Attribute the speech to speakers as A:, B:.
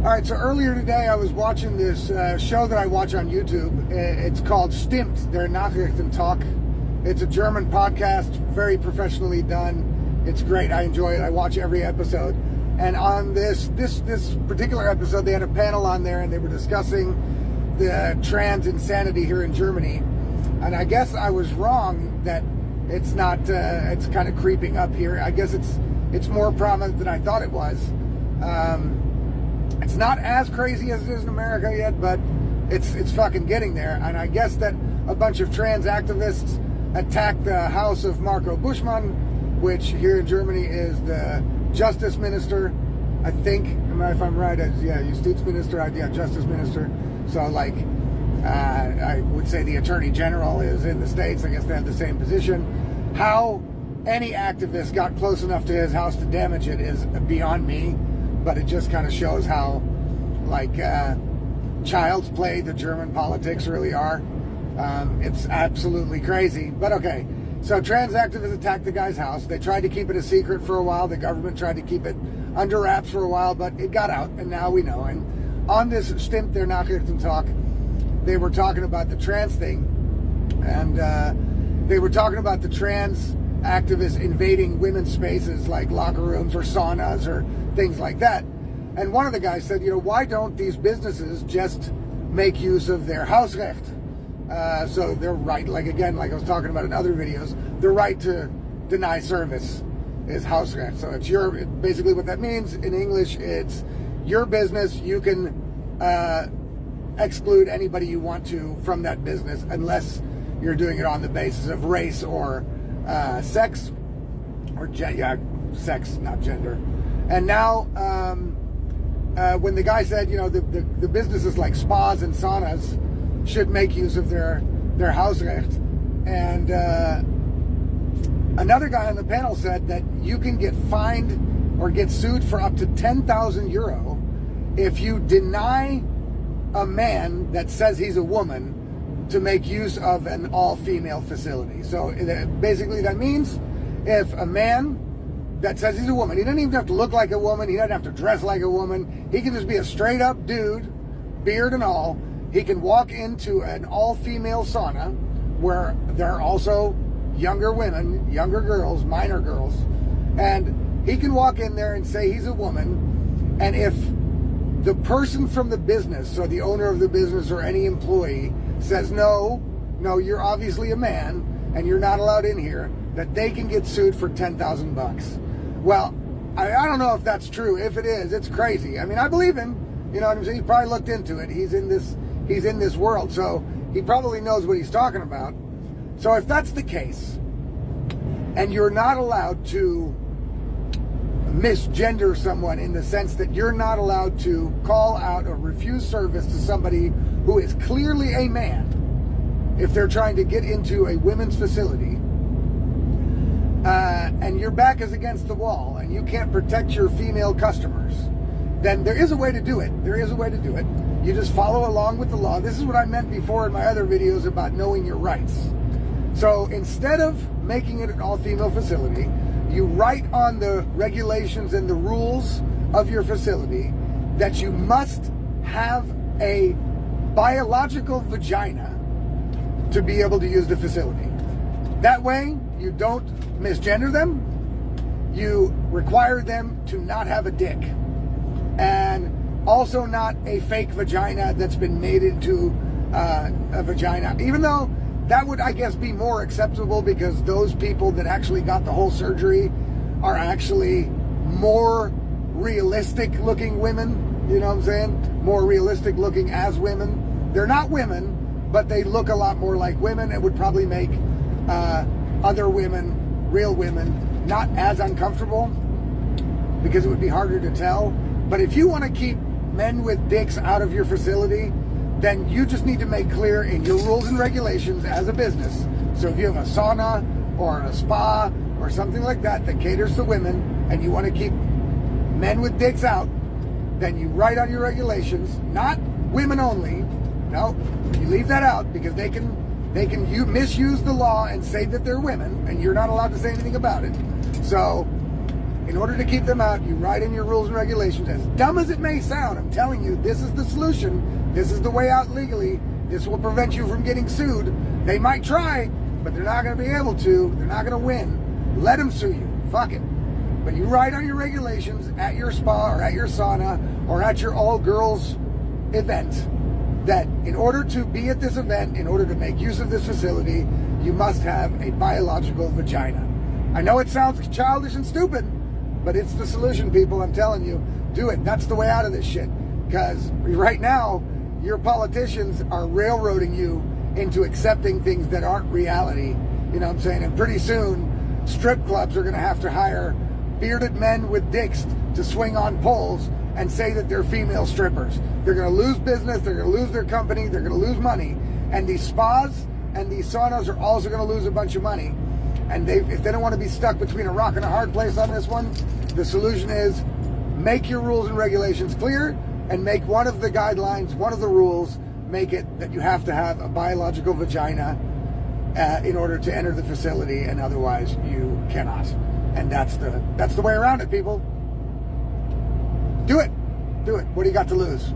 A: All right, so earlier today I was watching this show that I watch on YouTube. It's called Stimmt, der Nachrichtentalk. It's a German podcast, very professionally done. It's great. I enjoy it. I watch every episode. And on this particular episode, they had a panel on there, and they were discussing the trans insanity here in Germany. And I guess I was wrong that it's not. It's kind of creeping up here. I guess it's more prominent than I thought it was. It's not as crazy as it is in America yet, but it's fucking getting there. And I guess that a bunch of trans activists attacked the house of Marco Buschmann, which here in Germany is the Justice Minister, I think. If I'm right, Justizminister, Justice Minister. So I would say the Attorney General is in the States. I guess they have the same position. How any activist got close enough to his house to damage it is beyond me. But it just kind of shows how, child's play the German politics really are. It's absolutely crazy. But okay, so trans activists attacked the guy's house. They tried to keep it a secret for a while. The government tried to keep it under wraps for a while, but it got out, and now we know. And on this Stimmt der Nachrichtentalk, they were talking about the trans thing, and they were talking about the trans activists invading women's spaces like locker rooms or saunas or things like that. And one of the guys said, why don't these businesses just make use of their Hausrecht? So their right, like I was talking about in other videos, the right to deny service is Hausrecht. So it's basically what that means in English, it's your business. You can exclude anybody you want to from that business unless you're doing it on the basis of race or sex, or sex, not gender. And now, when the guy said, the businesses like spas and saunas should make use of their Hausrecht, and another guy on the panel said that you can get fined or get sued for up to 10,000 euro if you deny a man that says he's a woman to make use of an all-female facility. So basically that means if a man that says he's a woman, he doesn't even have to look like a woman, he doesn't have to dress like a woman, he can just be a straight-up dude, beard and all. He can walk into an all-female sauna where there are also younger women, younger girls, minor girls, and he can walk in there and say he's a woman, and if the person from the business, so the owner of the business or any employee, says no, you're obviously a man and you're not allowed in here, that they can get sued for 10,000 bucks. Well, I don't know if that's true. If it is, it's crazy. I mean, I believe him. You know what I'm saying? He probably looked into it. He's in this world, so he probably knows what he's talking about. So if that's the case, and you're not allowed to misgender someone in the sense that you're not allowed to call out or refuse service to somebody who is clearly a man if they're trying to get into a women's facility, and your back is against the wall and you can't protect your female customers, then there is a way to do it. You just follow along with the law. This is what I meant before in my other videos about knowing your rights. So instead of making it an all-female facility, you write on the regulations and the rules of your facility that you must have a biological vagina to be able to use the facility. That way, you don't misgender them. You require them to not have a dick. And also not a fake vagina that's been made into a vagina. Even though that would, I guess, be more acceptable because those people that actually got the whole surgery are actually more realistic looking women. You know what I'm saying? More realistic looking as women. They're not women, but they look a lot more like women. It would probably make other women, real women, not as uncomfortable because it would be harder to tell. But if you want to keep men with dicks out of your facility, then you just need to make clear in your rules and regulations as a business. So if you have a sauna or a spa or something like that that caters to women and you want to keep men with dicks out, then you write on your regulations, not women only. No, you leave that out because they can misuse the law and say that they're women and you're not allowed to say anything about it. So In order to keep them out, you write in your rules and regulations, as dumb as it may sound, I'm telling you, this is the solution. This is the way out legally. This will prevent you from getting sued. They might try, but they're not going to be able to. They're not going to win. Let them sue you. Fuck it. But you write on your regulations at your spa or at your sauna or at your all-girls event that in order to be at this event, in order to make use of this facility, you must have a biological vagina. I know it sounds childish and stupid, but it's the solution, people. I'm telling you, do it. That's the way out of this shit. Because right now, your politicians are railroading you into accepting things that aren't reality. You know what I'm saying? And pretty soon, strip clubs are going to have to hire bearded men with dicks to swing on poles and say that they're female strippers. They're going to lose business. They're going to lose their company. They're going to lose money. And these spas and these saunas are also going to lose a bunch of money. And if they don't want to be stuck between a rock and a hard place on this one, the solution is make your rules and regulations clear and make one of the guidelines, one of the rules, make it that you have to have a biological vagina in order to enter the facility, and otherwise you cannot. And that's the way around it, people. Do it. Do it. What do you got to lose?